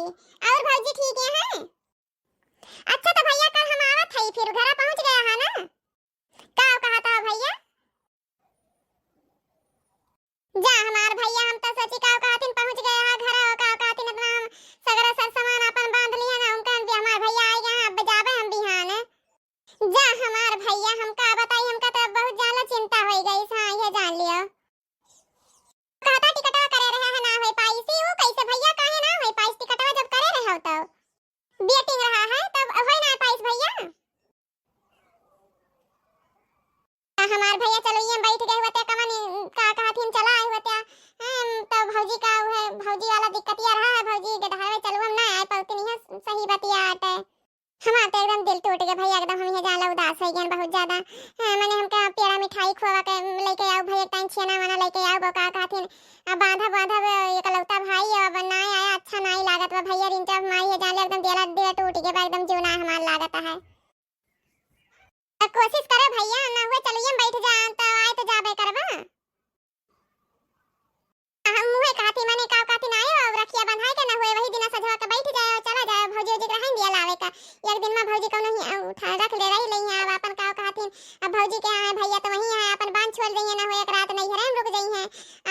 भाई। और भौजी ठीक है? अच्छा तो भैया कल हम आवत हई, फिर घर पहुंच गया है ना? का कहा था भैया? जा हमार भैया, हम तो सोची का कहतिन पहुंच गए है घर, का कहतिन इतना हम सगरा सब सामान अपन बांध लिया ना, उनका भी हमार भैया आ गया है, अब जाबे हम बिहान। जा हमार भैया, हमका बताई, हमका तो बहुत ज्यादा चिंता हो गई। हां ये जान लियो। कहता टिकटवा करे रहे है ना होई पाई सी, वो कैसे भैया काहे ना होई पाई टिकटवा, जब करे रहे हो तो वेटिंग रहा है तब होई ना पाई भैया। हमार भैया चलो ये बैठ गए होते कमानी, का कहथिन चला आए होते हम तो भौजी का है, भौजी वाला दिक्कत ये रहा है, भौजी के ढावे चलो हम ना आए पाते नहीं है, सही बतिया आते हमारा तो एकदम दिल टूट गया भैया, एकदम हम ये जाला उदास हो गए बहुत ज्यादा। मैंने हमका पेड़ा मिठाई खोवा के लेके आओ भैया, टाइम छेना वाना लेके आओ, का कहथिन बांधा बांधा एकलौता भाई अब ना आया, अच्छा नहीं लागत बा भैया, रिंचा माई ये जाले एकदम दिल टूट गया एकदम, जीवना हमार लागत है। कोशिश करे भैया ना हुए चलिए बैठ जा, तो आए तो जाबे करबा। हम मुहे कहती मैंने का कहती ना आयो, और रखिया बंधाए के ना हुए वही दिन सजवा के बैठ जाए, चला जाए भौजी जी रहन दिया लावे का, एक दिन में भौजी को नहीं उठा रख ले रही नहीं है, अब अपन का कहती अब भौजी के आए भैया तो वही है, अपन बांध छोड़ देंगे ना हुए एक रात नहीं है रुक जाई है,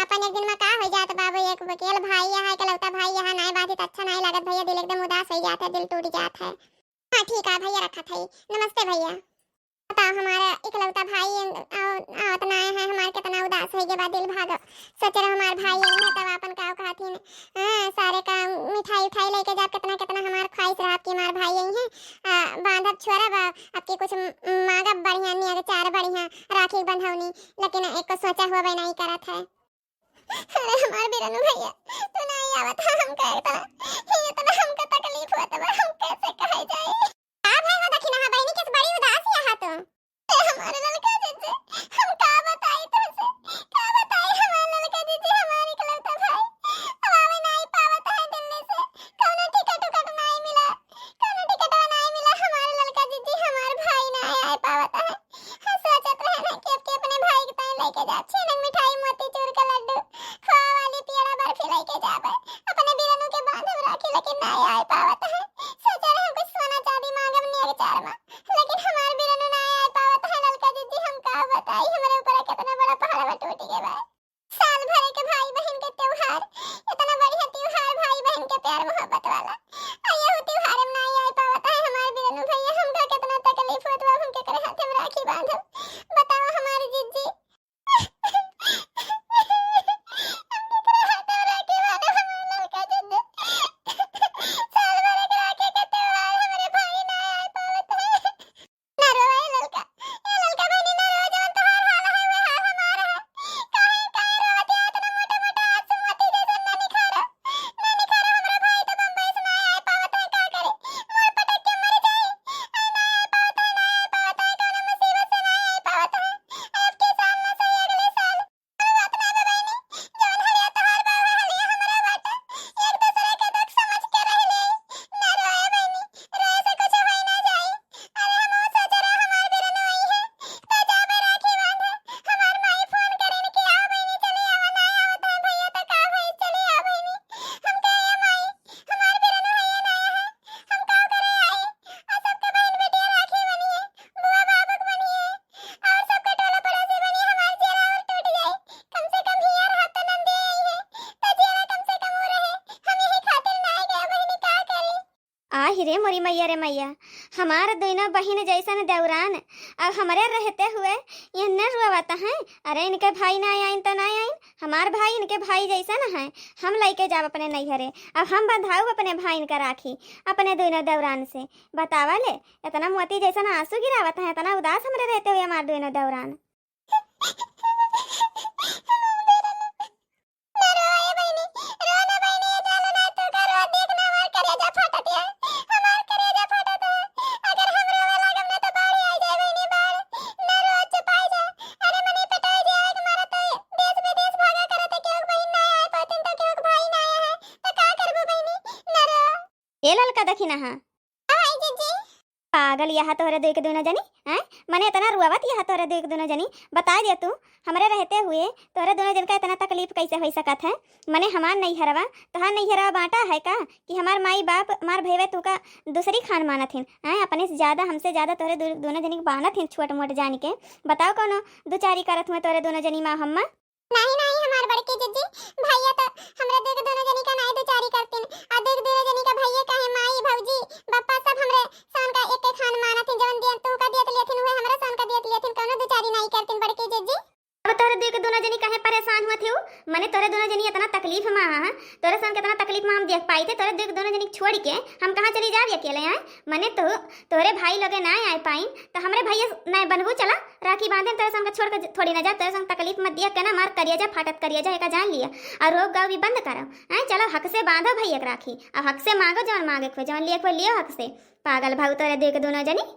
अपन एक दिन में का हो जात बाबू, एक अकेले भाई है इकलौता भाई है, नहीं बात अच्छा नहीं लागत भैया, दिल एकदम उदास हो जाता है, दिल टूट जाता है। हां ठीक है भैया, रखा था। नमस्ते भैया। बताओ हमारा इकलौता भाई आवत ना है, हमारे कितना उदास हो गया दिल भाग, सोच रहे हमारे भाई है तब अपन का कहथिन सारे का मिठाई उठाई लेके जा, कितना कितना हमार ख्वाहिश रहा कि हमारे भाई यही है बांधब छोड़ब, आपके कुछ मांगब बढ़िया नियर चार बढ़िया राखी बंधौनी, लेकिन एक को सोचा हुआ नहीं करत है। अरे हमारे बिरनु भैया तू नहीं आवत, हम कहता ये तो हमका तकलीफ होत बा, हम कैसे कहे जाए। आप है ना दखिना बहनी किस बड़ी उदास है तो हमारे लड़का दीजिए, हम का बताई तुमसे, का बताई हमारे लड़का दीजिए, हमारे इकलौता भाई अब आवे नहीं पावत है दिल्ली से, कौनो टिकट नहीं मिला, कौनो टिकट नहीं मिला, हमारे लड़का दीजिए हमारे भाई नहीं आए पावत है। हम सोचत रहे ना कि अपने भाई के ताई लेके जा छेनक मिठाई मोतीचूर का लड्डू खोआ वाली पेड़ा बर्फी लेके जाबे, अपने बिरनु के बांधब राखी, लेकिन नहीं आए पावत है। सोच रहे हम कुछ सोना चांदी मांगब नियर चार में, लेकिन हमारे बिरनु नहीं आए पावत है। लड़का दीदी हम का बताई, हमारे ऊपर कितना बड़ा पहाड़ टूट गया बा, साल भर के भाई बहन के त्योहार, इतना बढ़िया त्योहार भाई बहन के प्यार मोहब्बत वाला, आया हो त्योहार में नहीं आए पावत है हमारे बिरनु भैया, हमका कितना तकलीफ होत बा, हम के करे हाथ में राखी बांधब, बताओ हमारी जीजी रे मोरी मैया रे मैया, हमारे दोनों बहन जैसा न देवरान अब हमारे रहते हुए ये न रुआवता है। अरे इनके भाई ना आइन तो ना आइन, हमार भाई इनके भाई जैसा न है, हम लेके जाब अपने नैहरे, अब हम बंधाऊ अपने भाई का राखी अपने दोनों देवरान से। बतावा ले इतना मोती जैसा न आंसू गिरावत है, इतना उदास हमारे रहते हुए हमारे दोनों देवरान। ये ललका देखी ना पागल यहाँ तोहरे दे के दोनों जनी हैं मने इतना रुआवत यह तोरे देख दोनों जनी बता दे तू हमारे रहते हुए तोरे दोनों जन का इतना तकलीफ कैसे हो सकत है। मने हमार नहीं हरवा तोहार नहीं हरवा बांटा है का कि हमार माई बाप हमार भैया तू का दूसरी खान मानत हिन हैं अपने से ज्यादा हमसे ज्यादा तोरे दोनों जनी बानत हिन छोट मोट जान के। बताओ कौनो दो चारी करत हुए तोरे दोनों जनी माँ हम्मा नहीं नहीं हमार बड़की जीजी भैया तो हमरा देख दोनों जनी का नहीं दुचारी करतिन आ देख दोनों जनी का भैया काहे माई भौजी बप्पा सब हमरे सन का एक खान मानत जवन दियन तू का दियत लेथिन हुए हमरा सन का दियत लेथिन कोनो दुचारी नहीं करतिन बड़की जीजी। अब तोरे देख दोनों जनी काहे परेशान हुआ थे मने तोरे दोनों जनी इतना तकलीफ में हां तोरे सन कितना तकलीफ में हम देख पाई थे तोरे देख दोनों जनी छोड़ के हम कहां चली जाब अकेले आए मने तो तोरे भाई लगे ना आए पाइन तो हमरे भैया नहीं बनबू चला राखी बांधे तोरे सन छोड़ के थोड़ी ना जा तोरे सन तकलीफ मत दिया के ना मार करिया जा फाटत करिया जा एका जान लिया और रोग गाँव भी बंद करो हैं चलो हक से बांधो भैया के राखी अब हक से मांगो जवन मांगे खो जवन लिए खो लियो हक से पागल भाऊ तोरे देख दोनों जनी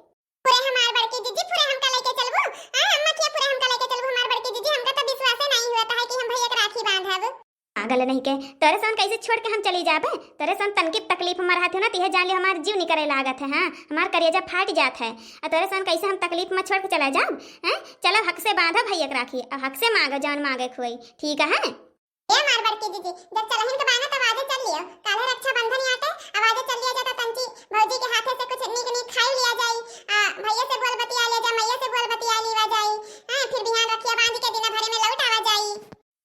पूरे हमार बड़की जीजी पूरे हमका लेके चलबो हां अम्मा क्या पूरे हमका लेके चलबो हमार बड़की जीजी हमका तो विश्वास नहीं होता है कि हम भैया के राखी बांधब। पागल नहीं के तोरे सन कैसे छोड़ के हम चली जाबे तोरे सन तनकी तकलीफ में रहते ना तिहे जान ले हमार जीव निकरे लागत है हां हमार करेजा फाट जात है और तोरे सन कैसे हम तकलीफ में छोड़ के चला जाब हैं चलो हक से बांधो भैया के राखी और हक से मांगो जान मांगे खोई ठीक है ए मार बड़की जीजी जब चलहिन के बाना तब आजे चल लियो काले रक्षाबंधन आते अब आजे चल लिया जाता तंची भौजी के हाथे से कुछ नीक नीक खाई लिया जाई भैया से बोल बतिया ले जा मैया से बोल बतिया लीवा जाई हां फिर बिहान रखिया बांध के दिन भरे में लौट आवा जाई।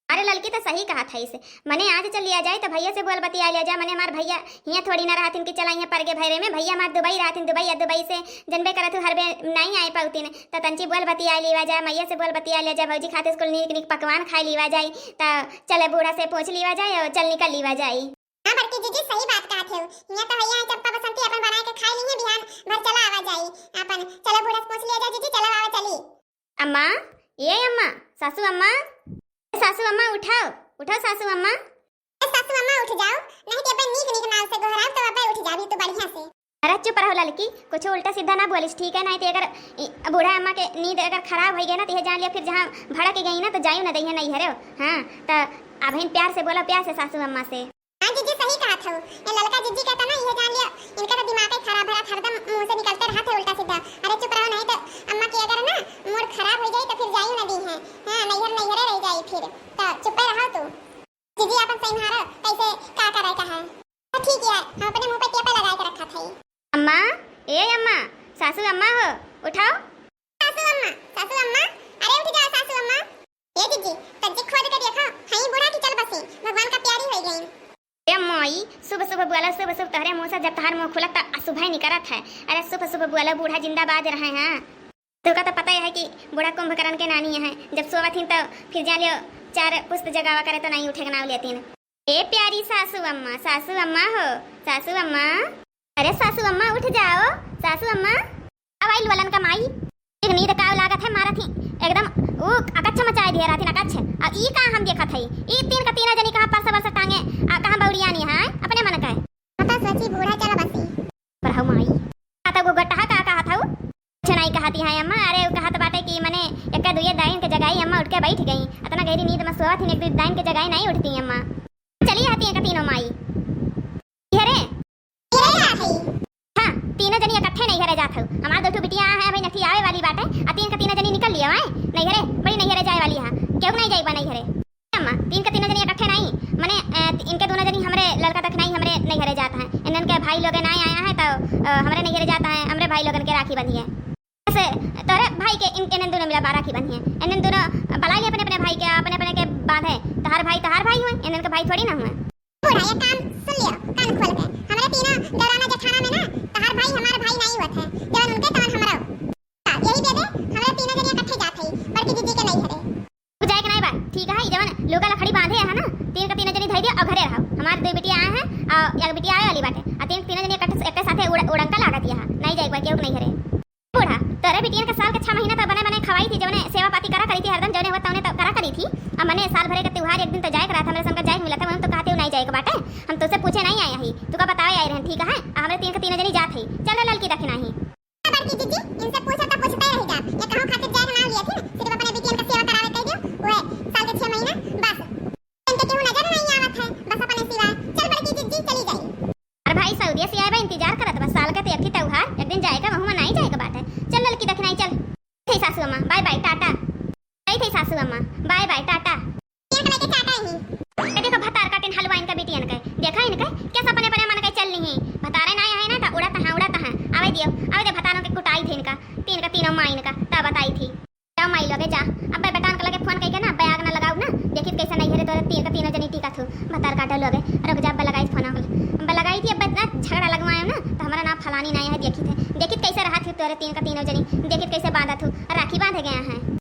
अरे लड़की तो सही कहा था इसे मने आज चल लिया जाए तो भैया से बोल बतिया लिया जा मने हमार भैया यहाँ थोड़ी ना रहतिन कि चला यहाँ परगे भैरे में भैया हमार दुबई रहतिन दुबई से जनबे करत हर बे नहीं आए पाउतिन तो तंची बोल बतिया लिवा जाए मैया से बोल बतिया लिया जाए भौजी खाते स्कूल नीक नीक पकवान खाई लिवा जाए तो चले बूढ़ा से पूछ लिवा जाए और चल निकल लिवा जाए। हां बड़की जीजी सही बात कहत हो यहाँ तो भैया चप्पा बसंती अपन बना के खाई ली है बिहान भर चला आवा जाई अपन चलो बूढ़ा से पूछ लिया जाए जीजी चलो आवा चली। अम्मा ये अम्मा सासू अम्मा उठाओ उठाओ सासू अम्मा उठ जाओ नहीं तो अपन नीक नीक नाव से गोहराव तो अपन उठ जाबी तो बढ़िया से। अरे चुप रहो लड़की कुछ उल्टा सीधा ना बोलिस ठीक है नहीं तो अगर बूढ़ा अम्मा के नींद अगर खराब हो गया ना तो जान लिया फिर जहाँ भड़क के गई ना तो जायू ना दही नहीं हरे हाँ तो अब प्यार से बोलो प्यार से सासू अम्मा से। हां जीजी सही कहा था ये लड़का जीजी कहता ना ये जान लिया इनका तो दिमाग ही खराब है हरदम मुंह से निकलते रहा था उल्टा सीधा। अरे चुप रहो नहीं तो अम्मा की अगर ना मूड खराब हो जाए तो फिर जायू ना दी है हां नैहर रह जाए फिर तो चुप रहो तू जीजी अपन सही मारो कैसे का करे का है तो ठीक है हम अपने मुंह पे टेपा लगा के रखा था। अम्मा ए अम्मा सासू अम्मा हो उठाओ सासू अम्मा अरे उठ जाओ सासू अम्मा। ये जीजी तज्जी खोद के देखो हई बूढ़ा की चल बसी भगवान का प्यारी हो गई। ए माई सुबह सुबह बोला सुबह तहरे मुंह से जब तहार मुंह खुला तो सुबह ही निकलत है। अरे सुबह बोला बूढ़ा जिंदाबाद रहे हैं तुमका तो पता ही है कि बूढ़ा कुंभकर्ण के नानी है जब सोवत थी तो फिर जा लियो चार पुस्त जगावा करे तो नहीं उठे के नाव लेती ए प्यारी सासू अम्मा हो सासू अम्मा अरे सासू अम्मा उठ जाओ सासू अम्मा अब आई वालन का माई एक नींद का लागत है मारा थी एकदम वो अकच्छ मचाए दिया रात अकच्छ अब ई कहां हम देखा थई ई तीन का तीना जनी कहां परस टांगे कहां बौड़िया नहीं है अपने मन का पता सोची बूढ़ा चला बसी पर हम माई आता वो गट्टा का कहा था वो नहीं कहती है अम्मा। अरे वो कहत बाटे कि मने एक दुए दाइन के जगाई अम्मा उठ के बैठ गई इतना गहरी नींद में सोवत थी एक दो दाइन के जगाई नहीं उठती अम्मा चली आती है का तीनों माई अरे हां तीनों जनी इकट्ठे नहीं घरे जात हो हमार दो बिटिया है भाई नथी आवे वाली बाटे आ तीन का तीनों जनी निकल लिया है नहीं घरे बड़ी नहीं घरे जाए वाली है क्यों नहीं जाई बा नहीं घरे अम्मा तीन का तीनों जनी इकट्ठे नहीं मने इनके दोनों जनी हमरे लड़का तक नहीं हमरे नहीं घरे जाता है इनन के भाई लोग नहीं आया है तो हमरे नहीं घरे जाता है हमरे भाई लोगन के राखी बंधी है ऐसे तोरे भाई के इन दोनों मिला राखी बंधी है इन दोनों बलाई अपने अपने भाई के अपने के बांधे तहार भाई हुए इनन के भाई थोड़ी ना हुए। बूढ़ा ये कान सुन लियो कान खोल के हमरे तीनों दौराना जेठाना में ना तहार भाई हमार भाई नहीं होत है जवन उनके तवन हमरा यही दे दे हमरे तीनों जने इकट्ठे जात है बड़की दीदी के नहीं हरे तू जाए के नहीं बा ठीक है जवन लोगा लखड़ी बांधे है ना तीन का तीनों जनी धई दिया और घरे रहो हमार दो बिटिया आए हैं और एक बिटिया आए वाली बाटे आ तीनों जनी इकट्ठे एक साथे उड़ंका लागत है नहीं जाए बा केहू नहीं घरे बूढ़ा तोरे बिटिया के साल के 6 महीना तक बने खवाई थी जवने सेवा पाती करा करी थी हरदम जवने होता उन्हें करा करी थी अब मने साल भरे का त्योहार एक दिन तो जाए करा था मेरे संग जाए मिला था हम तो कहते नहीं जाए के बाटे हम तुझसे पूछे नहीं आया ही तू का बतावे आई रहन ठीक है हमरे तीन के तीनों जनी जात है चल ललकी दखना ही बड़की दीदी इनसे पूछा तो पूछते रह जा ये कहूं खातिर जाए ना लिया थी सिर्फ अपने बिटिया का सेवा करावे कह दियो वो साल के 6 महीना बस इनके केहू नजर नहीं आवत है बस अपने सिवा चल बड़की दीदी चली जाई। अरे भाई सऊदी से आए बा इंतजार करत बस साल के एक ही त्योहार एक दिन जाएगा वहां नहीं जाएगा बाटे चल ललकी दखना चल सासू अम्मा, बाय बाय टाटा। यहाँ के लेके चाटा ही ए देखो भतार काटिन हलवा इनका बेटी इनका, देखा इनका क्या सपने बने मन के चल ली है। भतारे ना है ना तो उड़ाता है आवे दियो आवे दे भतारों के कुटाई थे इनका तीनों माई इनका तब बताई थी। जाओ माई लगे जा अब बेटा के लगे फोन करके ना बैग ना लगाऊ ना देखित कैसे नहीं है तो तीनों जनी टीका थू भतार काटल लगे रुक जा लगाई फोन अब लगाई थी। अब इतना झगड़ा लगवाए ना तो हमारा ना फलानी नहीं है देखित कैसे रहा थी तोरे तीनों जनी देखित कैसे बांधा थू राखी बांधे गए हैं।